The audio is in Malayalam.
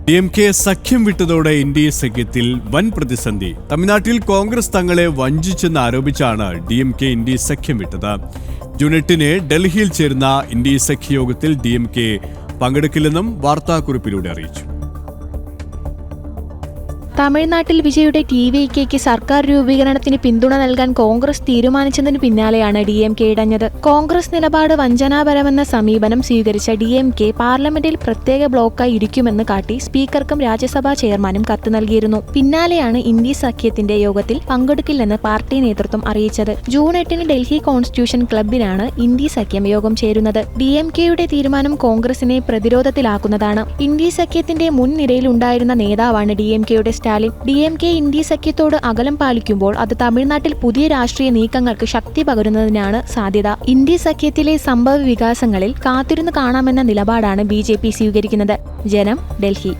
DMK സഖ്യം വിട്ടതോടെ ഇന്ത്യ സഖ്യത്തിൽ വൻ പ്രതിസന്ധി. തമിഴ്നാട്ടിൽ കോൺഗ്രസ് തങ്ങളെ വഞ്ചിച്ചെന്ന് ആരോപിച്ചാണ് DMK ഇന്ത്യ സഖ്യം വിട്ടത്. ജൂൺ 8 ഡൽഹിയിൽ ചേർന്ന ഇന്ത്യ സഖ്യയോഗത്തിൽ DMK പങ്കെടുക്കില്ലെന്നും വാർത്താക്കുറിപ്പിലൂടെ അറിയിച്ചു. തമിഴ്നാട്ടിൽ വിജയുടെ TVKയ്ക്ക് സർക്കാർ രൂപീകരണത്തിന് പിന്തുണ നൽകാൻ കോൺഗ്രസ് തീരുമാനിച്ചതിന് പിന്നാലെയാണ് DMK ഇടഞ്ഞത്. കോൺഗ്രസ് നിലപാട് വഞ്ചനാപരമെന്ന സമീപനം സ്വീകരിച്ച DMK പാർലമെന്റിൽ പ്രത്യേക ബ്ലോക്കായി ഇരിക്കുമെന്ന് കാട്ടി സ്പീക്കർക്കും രാജ്യസഭാ ചെയർമാനും കത്ത് നൽകിയിരുന്നു. പിന്നാലെയാണ് ഇന്ത്യ സഖ്യത്തിന്റെ യോഗത്തിൽ പങ്കെടുക്കില്ലെന്ന് പാർട്ടി നേതൃത്വം അറിയിച്ചത്. ജൂൺ 8 ഡൽഹി കോൺസ്റ്റിറ്റ്യൂഷൻ ക്ലബിലാണ് ഇന്ത്യ സഖ്യം യോഗം ചേരുന്നത്. DMKയുടെ തീരുമാനം കോൺഗ്രസിനെ പ്രതിരോധത്തിലാക്കുന്നതാണ്. ഇന്ത്യ സഖ്യത്തിന്റെ മുൻനിരയിലുണ്ടായിരുന്ന നേതാവാണ് DMKയുടെ DMK ഇന്ത്യ സഖ്യത്തോട് അകലം പാലിക്കുമ്പോൾ അത് തമിഴ്നാട്ടിൽ പുതിയ രാഷ്ട്രീയ നീക്കങ്ങൾക്ക് ശക്തി പകരുന്നതിനാണ് സാധ്യത. ഇന്ത്യ സഖ്യത്തിലെ സംഭവ വികാസങ്ങളിൽ കാത്തിരുന്ന് കാണാമെന്ന നിലപാടാണ് BJP സ്വീകരിക്കുന്നത്. ജനം, ഡൽഹി.